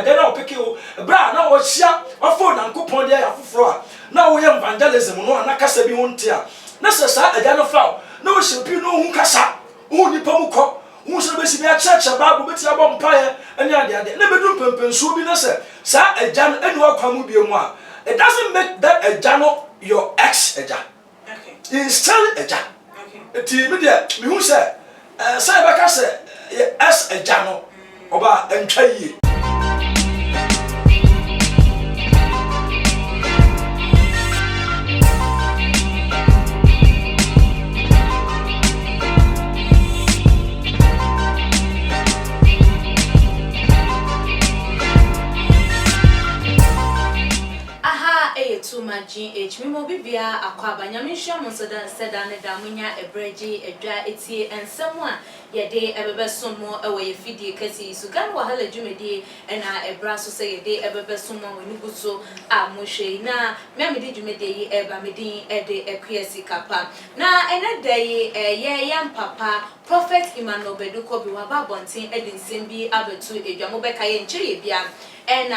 agana opeke o bra na wo hia afo na nkopon dia ya foforo a na wo yem evangelism no na kasa bi wonte a na sa agana fa na wo hyepi no hu kasa hu nipa mu kɔ hu so be si be a church bible beti abɔ mpae ene ade na bedu pempensuo bi na sa agano eni wa kwamu bi mu a it doesn't make that agano your ex eja. Okay. It's still eja. Okay. Ti me dia me hu say say baka say ex eja no oba entwa yie. GH Mimo Bibia Aquaba Yamisha Monsoda said an Damunya a breji a dry etie and someone ye day ever some more away fidi kasi Sugan Wahala Jumedi and I a brasso say a day ever someone when you go so a Moshe na Mammy Jumedi eba medi a day a quiesi capa na and a day a young papa Prophet Emmanuel Bedu Kobi Wababontin Edin Simbi Abetu a Jamobeka and Chilibia. And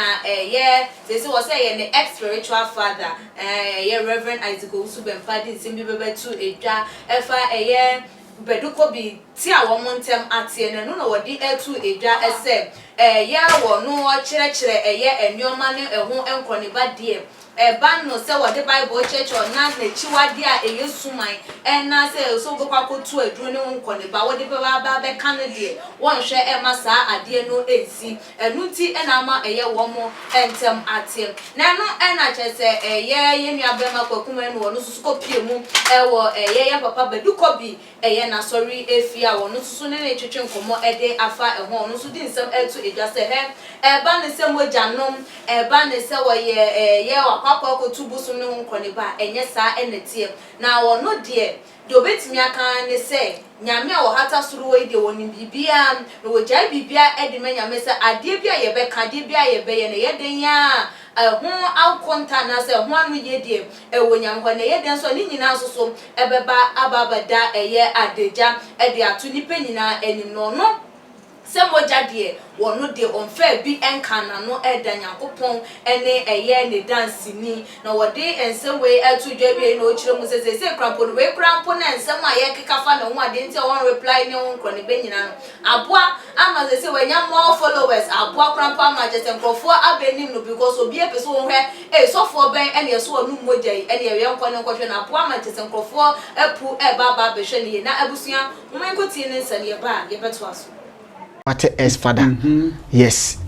yeah, this was saying the ex-spiritual father, Reverend Owusu Bempah did Simbi to a jar, F.I.A. Bedu Kobi, Tia Womontem Ati, and no what the air to a jar, as said, yeah, well, no, church, a year, and your money, a home and coniba dear. Ban no say what the Bible church or nan the chiwadia a yusumai and na say so go to a drone on corner but what the baba Canada one share a massa a dear no AC a nuti and ama a year one more and tem at him. Nano and I just say a year in your bema cocumen or no scopium a year papa Bedu Kobi a year na sorry if you are no sooner a church and come a day after a home no so didn't some air to it just a hair a ban is some way janom a ban is our year papa ko tubu so ne ho nkoniba enye saa enetie na wo no de obetimi aka ne se nyame a wo hata suru we de woni bibia no wo jai bibia edi me nyame se ade bia ye be ka de bia ye be ye ne ye den ya ho akonta na se ho anu ye de wo nyam ho ne ye den so ni nyina so ebeba ababada eye adeja edi atu ni pe nyina enim no no se moja de wono de onfa bi enkana no eda nyankopon ene eye ne dance ni na wode ensem we atu dwabe na o kire mu se krampo no we krampo na ensem a ye kekafa na ho ade nti won reply ne won kro ne benyina no aboa ama se wanya more followers aboa krampo ama je se nkrofo abenim no because obi epeso won hwe so for ben ene so onu moja ene ye nko ne nkohwe na aboa ama je se nkrofo epu baba be hwe ne na abusua mo menkoti ne nsane ye ba ye beto aso what as father yes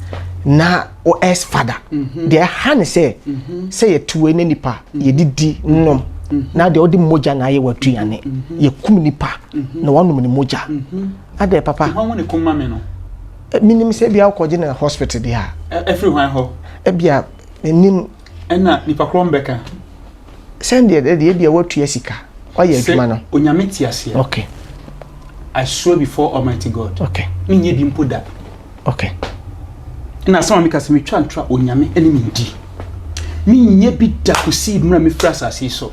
na o as father they han say ye tuwe ne nipa ye didi nnom na de odi moja na ye watuane ye kum nipa na wanum ne moja ade papa won ne kuma me no minim se bia ukoje na hospital dia everyone ho bia nim na nipa krombeka send de bia watua sika oye adwuma no onyame tiase okay I swear before Almighty God. Okay. Me nye bi mpoda. Okay. Na sama mi kase me twa ntwa onyame ene me ndi. Me nye bi da kosi mra me fra asase so.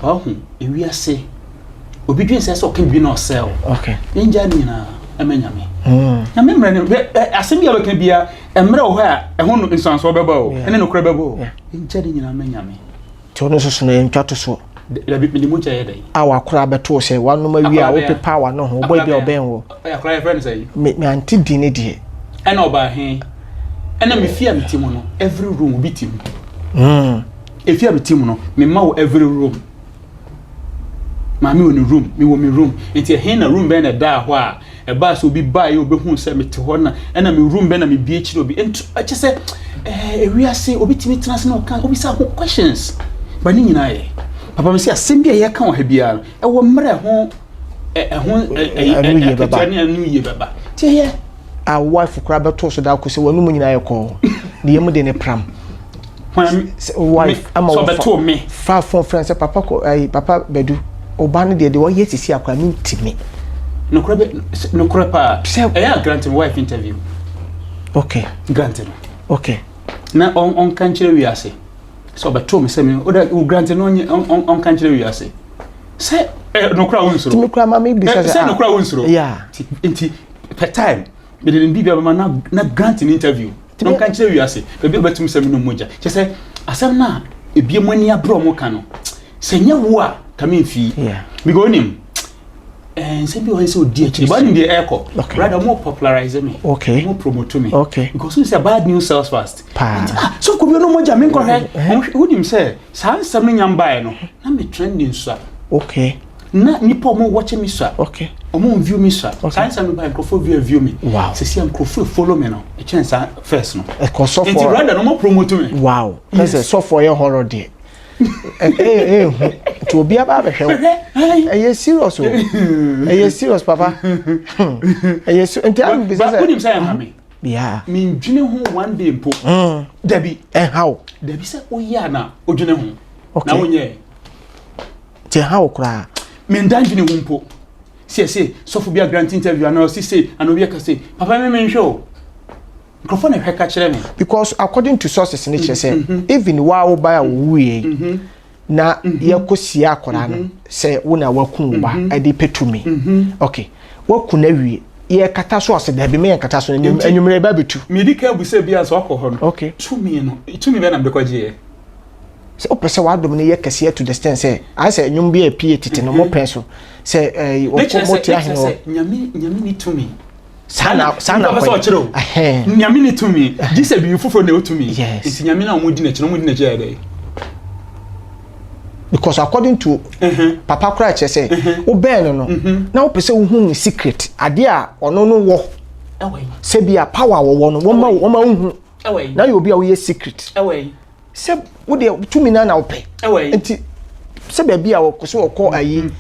Ahu ewiase. Obi dwen se so kan bi na osel. Okay. Nja ni na amanyame. Na me mra ne asem bia beka bia emra ho a eho no nsanso beba o. Ene no kra beba o. Nja ni na amanyame. Tono so na ntwa to so. La bi mucha ye dai awa kura beto se wanu ma wi a wo pepa wa no ho boy bi oben wo akra ye friend say me anti di ne die ena oba he ena me fia me timu no every room bi timu e fia me timu no me ma wo every room ma me woni room me wo me room enti he na room be na da ho a e ba so bi ba ye obehu se me te ho na ena me room be na me bi akiri obi enti ache se e wi ase obi timi trans na o kan obi sa questions ba ni nyina ye papa me say asembia ye kan o ha bia e wo mre ho anu ye baba tie ye a wife kura beto so da ko se wonu mu nyina ye ko de yemu de ne pram wife ama so beto me fa fon friend say papa ko papa Bedu oba ne de wo ye sisi akwa mi ntimi no kura pa e ya granted wife interview okay granted okay na on kan kire wi ase so beto me say me o granted no on kan kire wi ase say no kura wonsuro timi kura ma me bi say no kura wonsuro yeah nti per time me de bibia ma na grant an interview no kan kire wiase bebe betum sem no moja che say asem na ebie mani abro mo ka no senya wo a kamemfi because onim say be always so dear chiri but in the echo rather more popularize me more promote me because we say bad news sells fast so ko bi no moja me nko he who dim say san sam nyam bae no na me trending so na nipa mo watch me so omo view me so san sam bae microphone view me say see microphone follow me no a chance first no e ko so for rather no more promote me that's so for your horror day to be about the hell. Are you serious? Are you serious, Papa? Are you serious? Yeah. Me jine ho one day mpo. Debbie, and how? Debbie say oya na ojine ho. Na wonye. Te how kra. Me ndan jine ho mpo. Say so for be a grant interview and I say and obi ka say papa me show. Microphone e hweka kire me because according to sources in nature say even wa buy a wuye na yakosia akora no say wo na waku ba e dey petumi okay waku na wi ye kata so ose da bi me kata so anyumre ba betu me di ka bu say bia so akọ no okay tumi no tumi be na be kwaje say opese wa dom ne ye kase to the stand say I say anyum bia pie tete no mo pen so say wo ko mo tia he no nyami ni tumi sana kwa chiro nyame to me gise bi fufo na to me enti nyame na omudi na chiro omudi na chiro dey because according to papa kra che say wo ben no na wo pese wo hu secret ade a ono no wo se bia power wo no wo ma hu na you be a we secret se wo de to me na wo pe enti se be bia wo so wo ko ayi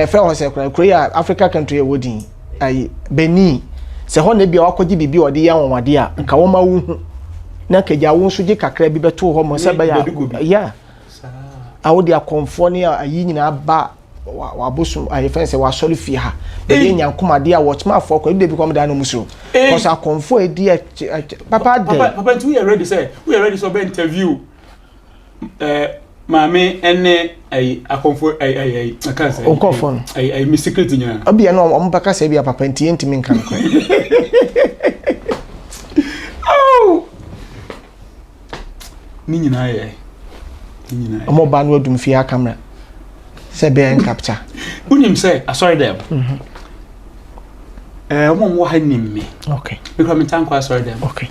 fa ho se kra Africa country e wodin ayi Benin se ho na bia wakogi bibi odi ya wonwade a nka wo ma wo hu na kaja wo nso gi kakra bi beto ho mo se ba ya awodi akonfoni ayi nyina ba wabosu ayi fense wa solu fi ha be nyankomade a watchma afọ kwa bi come da no musuro because akonfo edi papa nti we are ready so be interview mame ene ai akonfo ai akanse onkofo ai mi secret nya obi e no ombaka se bia papa nti ntimi nkan ko oh ni nyina ai omo ba no adum fia camera se be en capture unim say sorry them omo mo ha nimmi okay because me tan kwa sorry them okay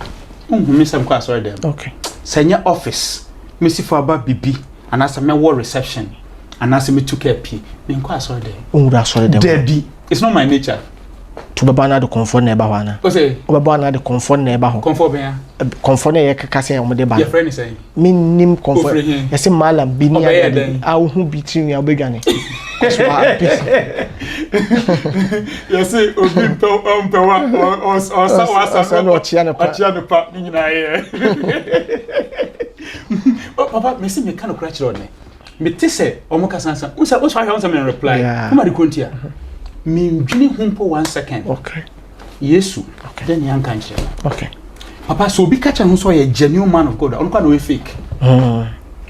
me sam kwa sorry them okay senya office me si for aba bibi anasa me war reception anasa me took a p me nko asori dem onwura asori dem daddy it's not my nature to baba na de comfort na eba ho ana o say o baba na de comfort na eba ho comfort ben comfort na ye kaka say o de ba your friend is saying me nim comfort yes malam bi ni a wo hu bi tin ya obedwane so a peace yes obi mpewa o sa no chia no pa ni nyina ye papa me see me kind of crash road me tese omo kasansa unsa o so ahwe unsa me reply kuma di kontia me ndwini humpo 1 second okay yesu then yanka nche okay papa so bi kacha ho so ye genuine man of God on kwa no we fake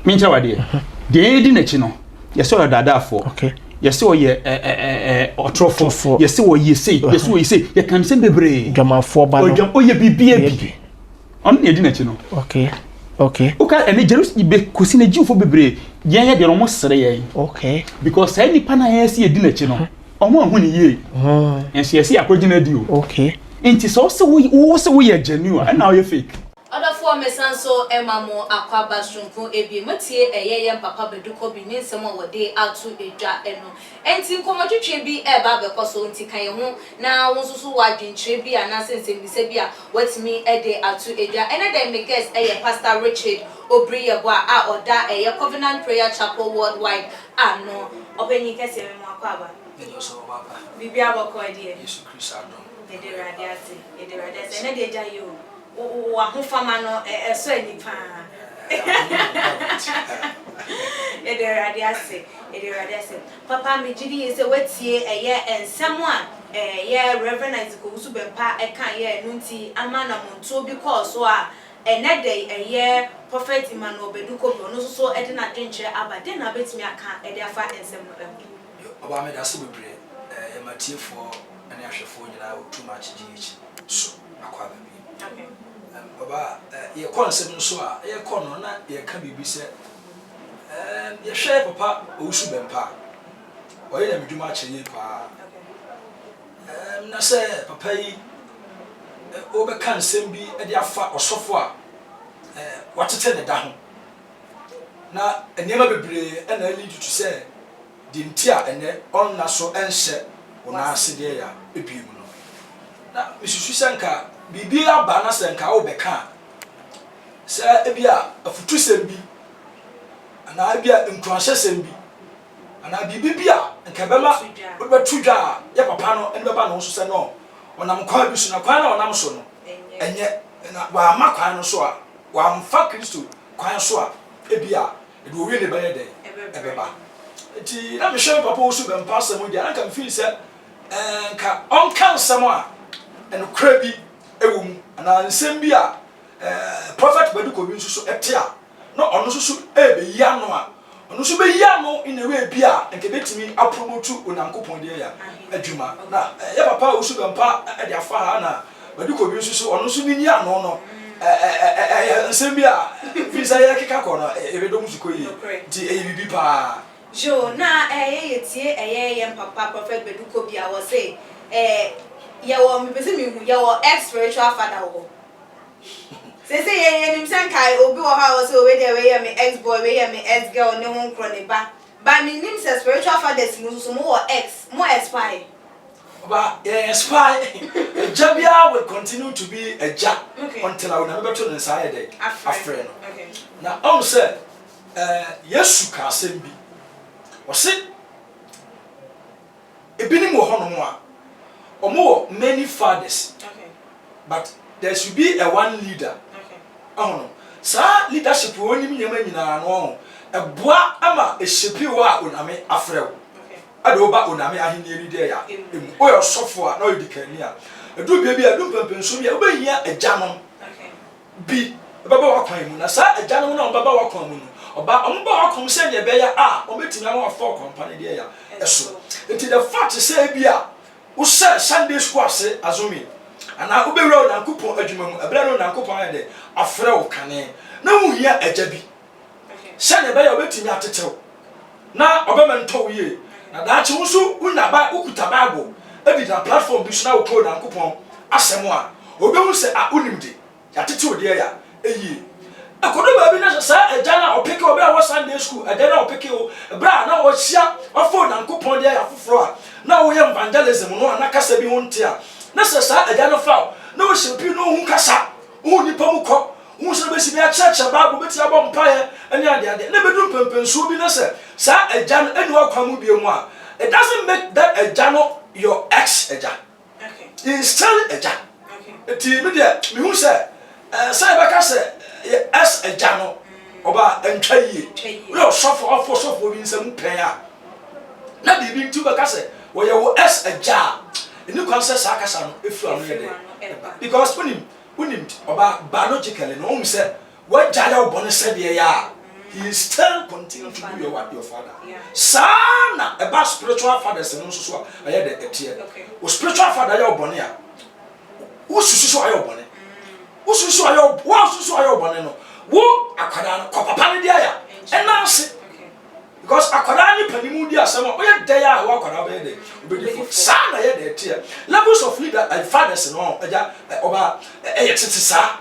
me ncha wade de di na chi no ye so dada afo okay ye se o ye otrofo ye se o ye sei ye se o ye sei ye kan se bebre dwamafo ba no o ye bibia bi on ye di na chi no okay okay and Jerusalem be kusina jiufo bebre yen de no mo sere yen okay because say nipa na yen se edi na chi no omo hu ni ye en se se akogina di o okay enti so se wo ye genuine and now you fake other four mesanso emamo akwaba sunku ebi matie eyeye papa Bedu Kobi ni nsemo wode atu edwa eno enti nkomotwetwe bi eba bekoso nti kan ho na wonsusu wadwentwe bi ana sensem bi se bi a watimi ede atu edwa ene dem me guest eye Pastor Richard Obriyebo a oda eye Covenant Prayer Chapel Worldwide ano obenyi kese me akwaba so papa bibia boko ede Yesu Kristo ano ede radiate ene de jayo wa hofama no so enipa ede papa me gidi ese wetie eye ensem a ye Reverend Owusu Bempah eka ye nunti amana monto because so a enede eye prophet Emmanuel Bedu Kobi no so ede na dwenche abade na betimi aka ede afa ensem no oba me da se bebre ye matiefo ene ahwefo nyina too much gh so akwa okay. Baba, ye konsem nso a ye kono na ye ka bibi se ye hwe papa Owusu Bempah oye na medwuma chenye pa na se papa yi obe kan nsem bi e de afa osofo a watete ne da ho na enema bebre e na lead to say di ntia ene onna so enhye wona asede ya ebiem no na misusu sanka bibi aba na sanka wo beka se ebia afutu sem bi ana ebia nkwanhye sem bi ana bibi bia nka bema wo betudwa ya papa no ene beba no so se no onam kwa bi so na kwa na onam so no enye na wa makwan no so a wa mfa Kristo kwan so a ebia edu owie ne baye den ebeba ti na me hwe papa Owusu Bempah sam dia na kan feel se nka on kan sam a eno kra bi ewum ana nsem bi a prophet Bedu Kobi so ete a no ono so be ya no a ono so be ya no in a way bi a nke betimi apromote onankopon dia ya adwuma na ya papa Owusu Bempah e dia fa ha na Bedu Kobi so ono so ni ya no no nsem bi a visa ya keka ko no e be do musiko yi ti e bibi pa jo na tie yem papa prophet Bedu Kobi a wo say ye wo me pese me hu ye wo ex spiritual father wo say ye nim san kai obi wo ha wo say we dey we ye me ex boy we ye me ex girl ne ho nkro ne ba me nim say spiritual fathers no so mo wo ex mo expire but spy Jabia will continue to be a jab until I will never to the side day after no now on say yesu ka sembi o se ebini mo hono mo a omo many fathers but there should be a one leader no sa leadership woni mi nyama nyina no eboa ama ehyepi wo a oname afrew ado ba oname ahenie ni de ya o yo sofo a na o dikani a edu bia bia edu pempenso bia obehia agyanom bi baba wakwan mu na sa agyanom na baba wakwan mu no oba omba wakwan se ne be ya a obetimi ama afọ company de ya eso enti the fact say bia wo say Sunday school ase azomi ana obewura onankopon adwuma mu abra no onankopon ade afre wo kane na hu hia agyabi se ne be ya obetimi atetew na obemento wie na daachi wusu unaba ukuta bible ebi na platform bi so na wo code onankopon asem a obehu se a unimde yatetew de ya eyi akodo ba bi na sa agana opeke obi a wo Sunday school agana opeke o bra na wo hia ofo onankopon de ya foforo a na wo ye evangelism no na kasa bi honte a na sa agana fa na wo hyepi no hu kasa hu nipa mu kọ hu se be si bi a church bible beti abo mpaye ene ade na bedu pempenso bi na sa agana eni wa kwamu bi mu a it doesn't make that agana your ex agana it's still agana ti me de me hu se sai ba ka se as agano oba entwa yie we sofo bi nsam pen a na bibi ntu ba ka se wo ye wo as agya eni kwan se sa kasa no efu anu ye de because unim oba biologically no um se what jaya obone se de ya he is still continue to be your father sana about spiritual fathers no so aye de etie o spiritual father ya obone a wo susu aye obone wo susu aye obone no wo akwada no ko papa ne dia ya enanse because akwada ni panimu dia asem o ye de ya wo akwada be de obedifo sana ye de etie levels of leader and fathers no aja oba ye tete sa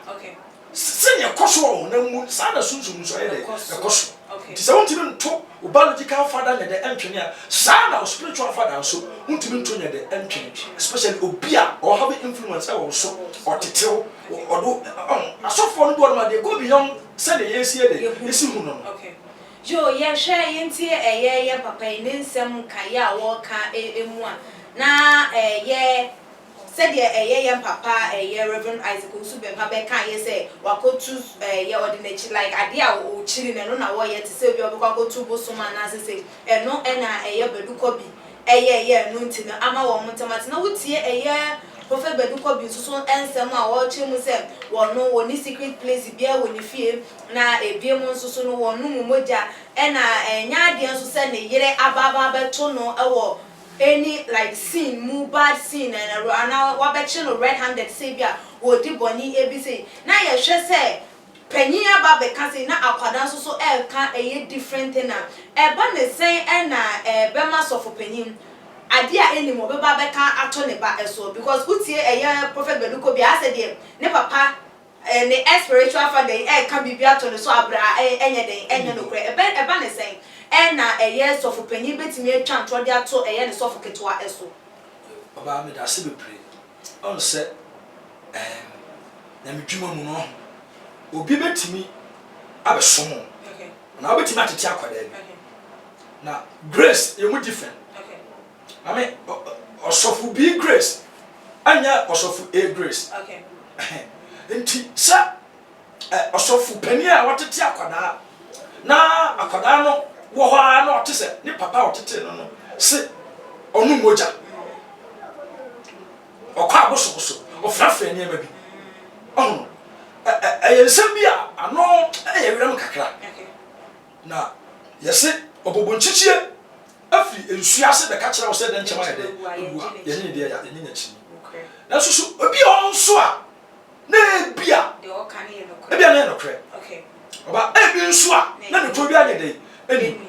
senior koso na mu sana sunsun so ye de koso ti se wontimi nto o biological father ne de entwene a sana o spiritual father so wontimi nto ne de entwene especially obia or have influence e wo so or tetew or asofo no do ma de go beyond say the yes here de esi hu no jo ye hwe yentie ye papa ne nsem kan ya wo ka emu a na ye said ye papa Reverend Isaac Owusu Bempah be kan ye say wakotu ye ordinary like ade a o chiri ne no na wo ye te say obi obakotu bosoma na say no na ye Bedu Kobi ye no ntino ama wo montamati na wutie prophet Bedu Kobi so ensem a wo chemu say wono woni secret place bia woni fie na ebiem nso no wono mumoja na nya ade nso say ne yere ababa beto no ewo any like sin mu bad sin and wa betche no red handed say bia wo di boni ebisi na ye hwe say panyia ba be ka say na akwada so so e ka e different na e ba ne sen e na be ma so for panyin ade a eni mo be ba be ka ato ne ba eso because utie e prophet Bedu Kobi ase de ne papa ne spiritual father e ka bibia to ne so abra enye den enye no kre e ba ne sen e na so for panyin betimi atwa ntro de ato ne so for ketwa eso baba me da se be pray on se na me dwuma mu no obi betimi abesom okay na obetimi atete akwada bi na grace e mu different okay I mean osofu be grace anya osofu a grace okay enti sa osofu pani a watete akwada na akwada no wo ho a na otese ni papa otete no se onu moja okwa abosoboso ofrafra ni ema bi oh ensem bi a ano wiram kakra na yese obobonchichie afi ensuase be ka kire wo se de nchema ya de ye ni de ya ni nyachi na susu obi onso a na bia de o kan ye no e bia na no kre okay oba e bi nso a na ne to bi anye de eni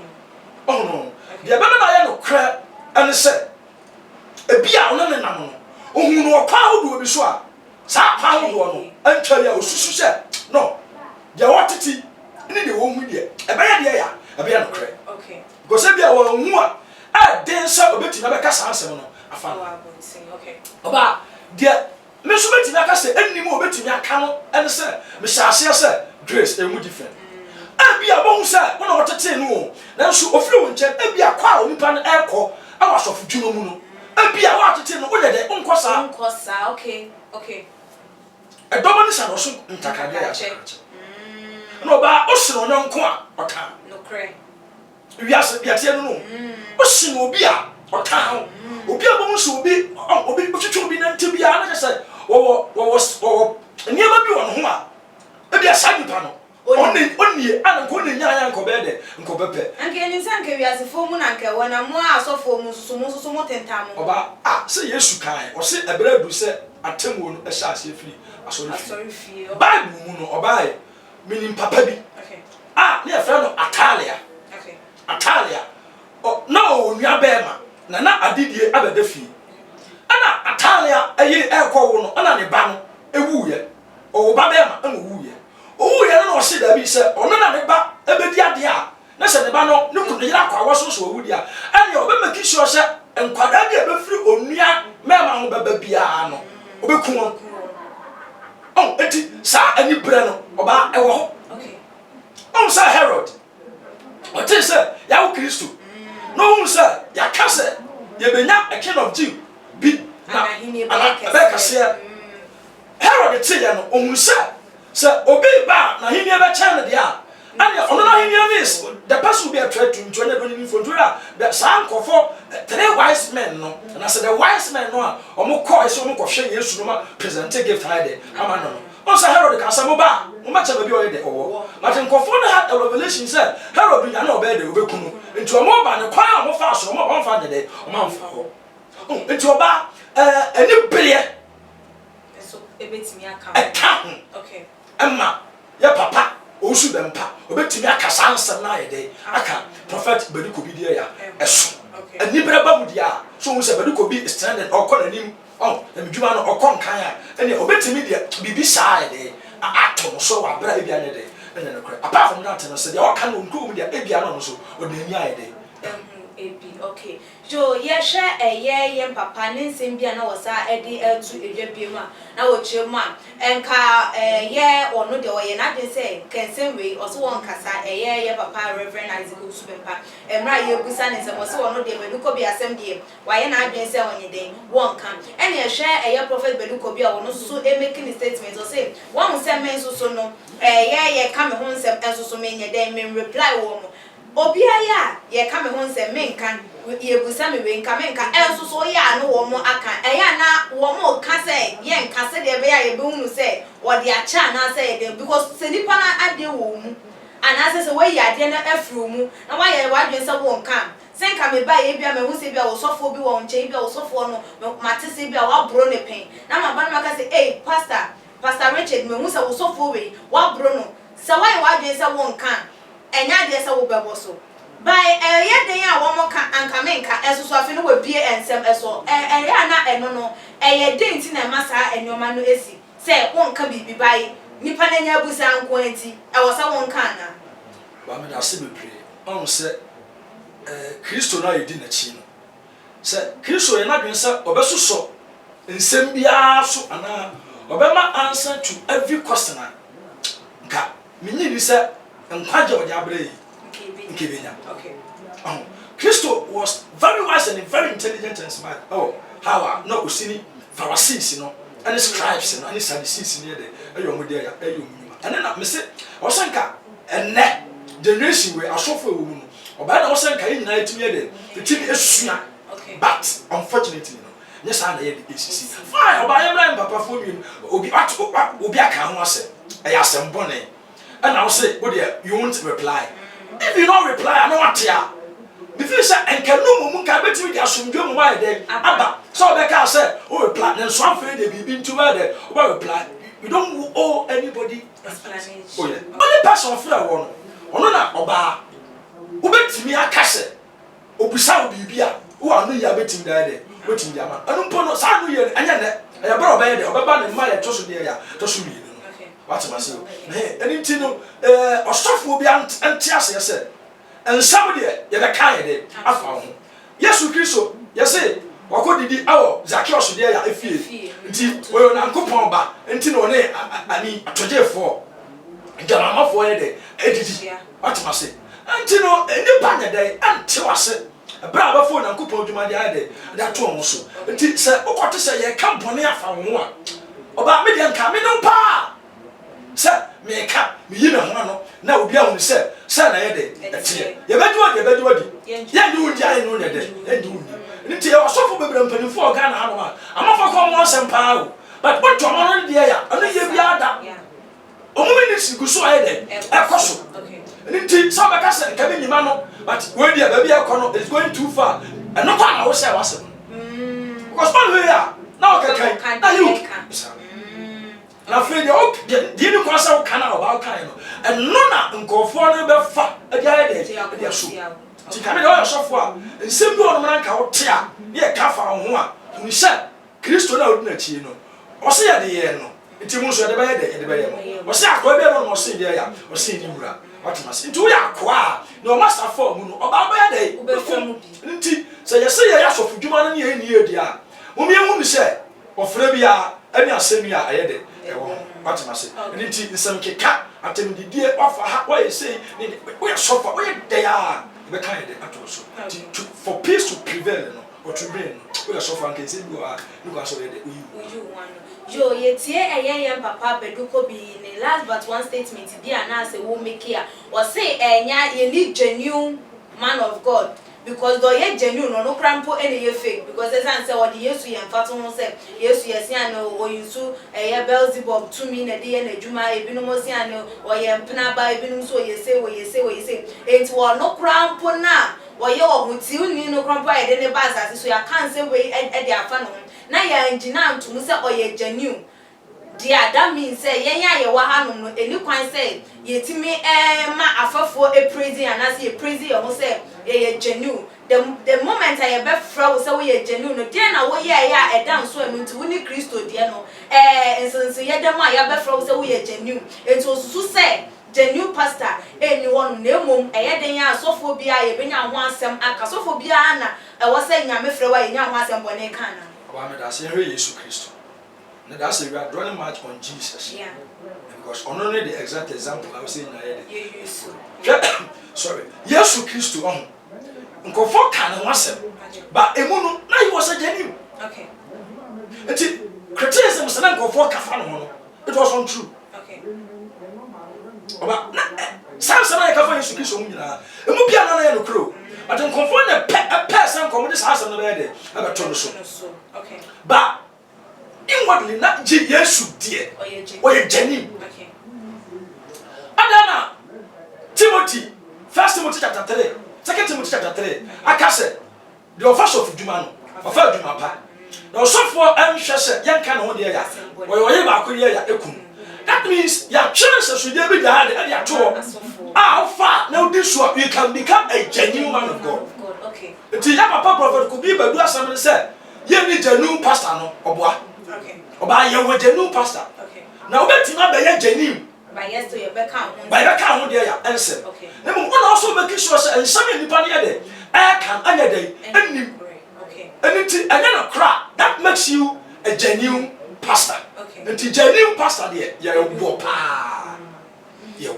oh no de ba na ya no kre ene se e bia ona ne nam no ohun no kwa hodo bi so a sa pa hodo no antwa ya osusu se no de watiti ni de wo hu de e ba ya de ya e bia no kre okay because bia wo hu a den sa obeti na be ka san asem no afa okay oba de me so beti na ka se ennim obeti na ka no ene se me hyase se grace e mu different bia bo hu se wona wotete no na so ofiri wo nche bia kwa onipa na ekọ awasofu dwuno mu no bia wa tete no wo de nkosa okay okay e domo ni sa no so ntakade ya no ba o se no nko a oka no kre wiase biatie no no o se no obi a oka obi a bo mu so obi twetwe obi na ntebia na se wo niema bi won ho a bia sa nipa no oni ana ko ne nya nko be de nko bepe anke ni sanke wiase fo mu na nke wona mo asofo mu susu mo tentam oba se yesu kan o se ebradu se atemu no e sha ase firi asori fi bible mu no oba e minim papa bi okay ne e fra no Atalia okay Atalia na o nua bema na adidie abeda fi ana Atalia ayi ekọ wo no ana ne ba no ewuye o ba bema ana owuye owuye no o se da bi se ono na ne ba ebedi ade a na se ne ba no ne kunu yira kwa wo so owudi a ani o be make sure se enkwada bi e be firi onua mema ho baba bia no obeku won oh eti sa ani bre no oba ewo ho okay on sa Herod o te se ya wo Kristo no un se ya ka se ye benya a king of Jew bi na ana se Herod te ya no on se obi ba na hini be chana dia and ono na hini is the person will be a threat to join the for that san kofo three wise men no and I said the wise men no omo call so omo kohwe Yesu no ma present gift hide ama no on say Herod ka say mo ba cha ba bi o de owo but nkofo no had a revelation say Herod nya na obe de obekunu nti omo ba ne kwa omo fa so omo ba fa de omo amfa ho nti oba eni bere so ebetimi aka okay emma ya papa Owusu Bempah obetimi aka sansem na yede aka prophet Bedu Kobi dia ya eso ani braba mu dia so hu se Bedu Kobi stranded okọ nanim na medwuma no okọ nkan a ene obetimi dia bibi saa yede ato so wa bra bia ne de ene no kra apart from that no se dia oka no nko mu dia bia no so odani ayede ebi okay jo ye hwe ye papa ne nsem bia na wosa edi atu edwa biema na wo chema enka ye ono de wo ye na de say kensem we oso won kasa ye papa Reverend Owusu Bempah emra ye busa ne se mo se ono de Bedu Kobi asem de wa ye na adwen se onye den won kan ene ye hwe ye prophet Bedu Kobi a wono so e making statement o say won se men so no ye ka me ho nsem enso so me nye den men reply wo mo obiaya ye ka me ho nsem menka ye busa me we nka menka enso so ya no wo mo aka eya na wo mo ka se ye nka se de be ya ye be hunu se wo de acha na se de because se nipa na ade wo mu ana se we ya de na afru mu na wa ye wa dwen se wo nka se nka me ba ye bia me hu se bia wo sofo bi wo nche bia wo sofo no mate se bia wa bro ne pen na ma ba na ka se pastor Richard me hu se wo sofo we wa bro no So why do say won kan enya de say wo bebo so by ye den a wo mo ka anka menka eso so afi no we bie ensem eso ya na eno no ye den ti na masa enyoma no esi say won ka bibi by nipa na nya busa nko anti e wo say won kan na ba me da se bebre on say Kristo na yedi na chi no say Kristo ye na dwen say obesoso nsem bia so ana obema answer to every question nka minyi ni say nkwaje odi abre Nkebenya. Okay. Christo was very wise and very intelligent and smart. Oh, how no usini Pharisees, and the scribes and the Sadducees near there. And then I say, Osanka, and net generation where I saw for a woman. Or by the Osanka in night near the team is sooner. But unfortunately, yes, I had the ACC. Fine, by a man, Papa for you, Obiaka was a yasam bonnet. And I'll say, oh dear, you won't reply. If you don't reply, I know what you are. If you say, and can no woman can bet you assume you why then, Abba. So the car said, oh, reply, then some friend they be been to where they reply. You don't owe anybody explanation. Oh, yeah. Only person of fear one. Onona Oba. Who bet me a cassette? Obisa Bibia, who are no ya betting there, waiting Yama. I don't put no sign here, and yet, I have brought bed, or Baba and Maya Tosu there, Tosu. What am I saying? Anything, or stuff will be anti-us, said. And somebody, you're the kind I found. Yes, we Christo, yes, say, what could the hour, Zacchaeus, there, I feel. Well, Uncle Pomba, and Tino, I mean, today for. Jamama for a day, what am I saying? And Tino, and the banner day, until I said, a brava phone and coupon to my day, that too also. And it said, oh, what to say, a company I found one. About me, and coming no pa. Sir, me cap, me you know, now be on the set, son, I had it. You better do it, yeah, do it, I know that, and do it. Until I was so for Bedu for Ghana, I'm not for common and power. But what to honor the air, and then you be out. Only this go so ahead, a cost. And until some of us can be man, but where the baby is going too far, and not one I was awesome. Because one way now I can. Na fe de ok de ni kwasa o kana about kan no eno na nkofo no be fa e dia de so ti ka me de o sofo a nsem bi ono na ka wo te a ne ka fa ho a hu se Kristo na odina chi no o se ya de ye no nti mu so de ba ye de ba ye no o se akwa bi no mo se de ya o se ni wura what must nti wo ya akwa no master for mu no o ba ba ye de nti se ye se ye ya sofo dwuma no ne ye ni ye di a mo me hu ni se ofre bi a ani asemi a aye de what must say and it some keka atem the dear offer why you say we are suffer we there we kind of so for peace to prevail no or to reign we are suffer and can say you are so there yo yetie eyen papa Bedu Kobi in the last but one statement be announce wo make here or say enya you need genuine man of God. Because though ye genuine no crampo any ye fake because the san say what yesu ye mfato ho say yesu ye se an o yusu ye Beelzebub to me na de na adwuma ebinom mo se an o ye mpena ba ebinom so ye say enti wo no crampo na wo ye wo huti uni no crampo ye de ne ba asase so ya kan say we e de afa no na ya engineer ntum say o ye genuine dia that means say ye wa hanom no eni kwan say yetimi ma afafo e praising and as ye praising you say ye genuine the moment I be fra say we genuine no dia na wo ye ya e dan so enu nti woni Kristo dia no enso ye dem a ya be fra say we genuine ento susu say genuine pastor eni won na emom ye den ya asofo bia ye benya ho asem aka asofo bia na e wo say nyame fra wa ye nya ho asem bone kana aba me da say Jesus Kristo. That's we are dwelling much on Jesus. Yeah. Because only the exact example I was saying sorry. Yesu Kristo on. Nkofo kan ho asem. But emunu na he was a genuine. Okay. Enti criticism say na nkofo kafa no no. It was untrue. Okay. Oba na Samson na kafa Yesu Kristo mu nyina. Emu bia na ye no kro. But nkofo na person come this house no be there. Aba to no so. Okay. But inwardly not Jesus dear or your genuine. Okay. Adana Timothy, 1 Timothy chapter 3, 2 Timothy chapter 3. I can say the office of Dumano, of Dumapa. No, so for I'm sure young can hold the or you back here. That that means your chance should be behind and your tour. How far now this one you can become a genuine man of God. Okay. The Papa Prophet could be Bedu Kobi said, you need a new pastor no Obwa. Okay. Oba you with a new pastor. Okay. Now bet not be genuine. By yes to your back count. By the count there ya answer. Okay. Then we also make sure and some in the panier day. I can any day. Okay. Anything and then a crap that makes you a genuine pastor. Okay. And the genuine pastor there, you're a whopper.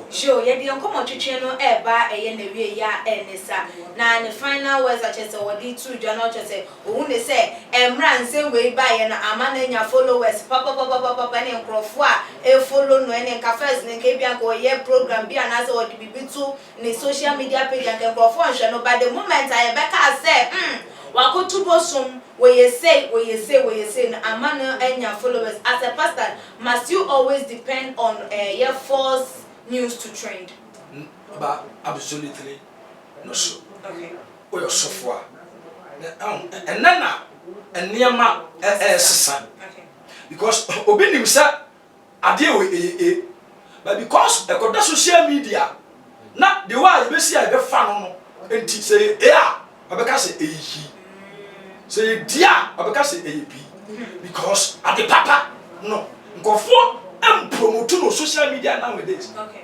Sure, yeah, the uncommon channel eba a year ya enesa. Now, the final words such as what the two journal just say, who they say, Emran same way by and Amana followers, Papa, and Crofwa, a follow no any cafes, and Kabian go year program, be another or the BB2 in the social media page and can go function. By the moment I Becca said, Wako to bosom where you say, Amana and your followers as a pastor, must you always depend on your false news to trend? But absolutely no so. Okay. Or your software. And then and near my son. Okay. Because obeying himself, I deal with a but because I got social media, not the way you see I get fan and say, yeah, I because say he. Say, dear, I because say AP. Because at the papa, no, go for. I'm promoting on social media nowadays. Okay.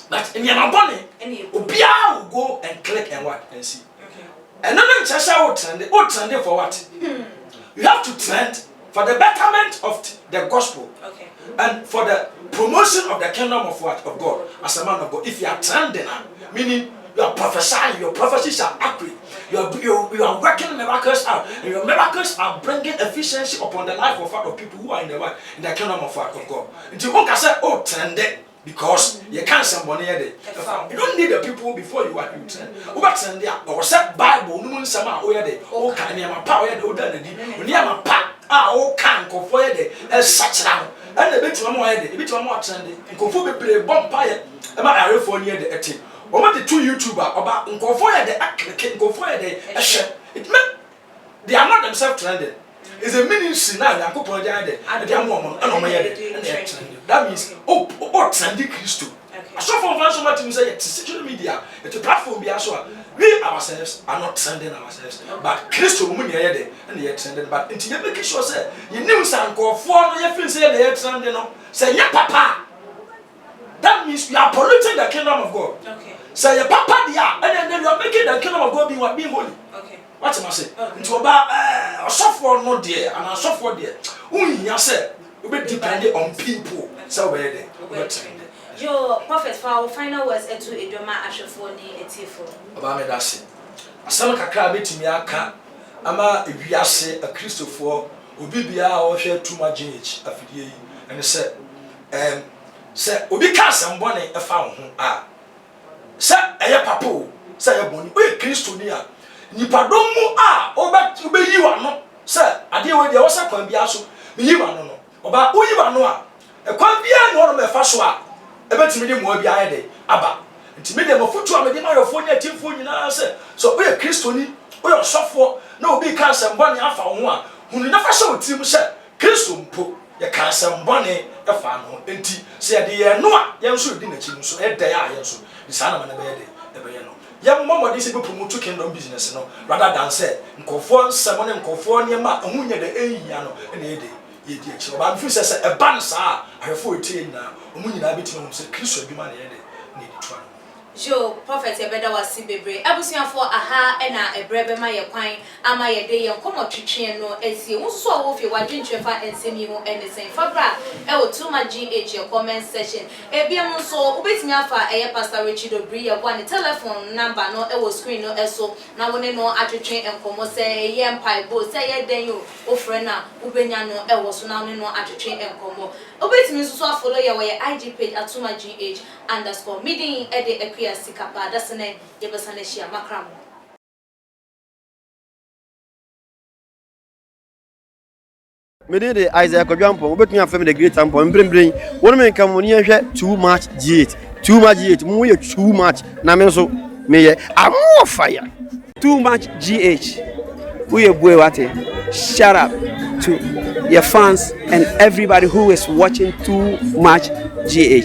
But in your money, Obia will go and click and what and see. Okay. And then Chasha will trend it for what? You have to trend for the betterment of the gospel. Okay. And for the promotion of the kingdom of what? Of God. As a man of God. If you are trending, meaning you are prophesying, your prophecies are accurate. You are working miracles out, and your miracles are bringing efficiency upon the life of people who are in the kingdom of God. Until one can say, oh, trend it, because you can't send money there. You don't need the people before you are you trend. What trend there? Or set Bible, no one sama oh yeah, oh can you power the older than you near my pa, oh can go for it as such now. And the bit one more, the bit one more trend, and go for the bomb pie, and my area for near the etting. I want the two YouTubers about go for the go for the it meant they are not themselves trending. It's a ministry now. They are going to that means oh trendy Christo. I saw from one somebody say it's social media, it's a platform. We ourselves are not trending ourselves, but Christo women here there and they are trending. But until you make sure say you knew some go for no you feel say they are trending. No say yeah papa. That means you are polluting the kingdom of God. Okay. Say your papa there, and then you are making the kingdom of God being holy. Okay. What am I say? Into about a software not there, and a software there. Only you say we be dependent on people. So where they? Your prophet for our final words to Idoma Ashafoni etifo. About me that's it. Asama kakra betimi aka ama ewiase a Christopher obi bia o hwe too much afidie yi and say obi ka sambone e fa ho a say eye papa o say eye boni o Christo ni a nipadom mu a obe yi wa no say ade we de wo sa kwan bia so me yi wa no oba o yi wa no a e kwan bia no no me fa so a e betimi de mo bia aye de aba ntimi de mo futu a me de ma yofo ni atimfo nyina say so o ye Christo ni o ye sofo na obi ka sambone afa ho a hunu na fa so tim say Christo mpo ye ka sambone e fa no enti say de ye no a ye nso di na chi nso e da ya ye nso di sa na ma na be de e be ye no ye mmom de se be promote kingdom business no rather than say nkofo nsemo ne nkofo ne ma ahunya de ehia no e na ye de ye di achi oba mfi say e ban sa ahefo etie nyina omunyina betima hom say Kristo adwuma na ye de na di twa Jo prophet Ebeda wasi bebre abusuafo aha na ebrebe ma ye kwan ama ye de ye nkomo twetwe no esie wo so wo fi wadwentwefa ensemi ho enesen fabra e wo too much gh comment section ebiam so obetimi afa eye pastor Richard Obri ye bo ne telephone number no e wo screen no eso na wo ne no atwetwe enkomo say ye mpai bo say ye den yo ofre na ubenya no e wo so na wo ne no atwetwe enkomo obetimi so follow ye wo ye IG page @atuma_gh_ meeting e de Sikapa that's the name Yebasaneshia Makram. Me dey Isaiah Kodwampo obetumi afem the great ampo mbrembren wonu me nka moni ehwe too much gh mu ye too much na me so me ye amo fire too much gh we ye boy what shut up to your fans, and everybody who is watching Too Much GH.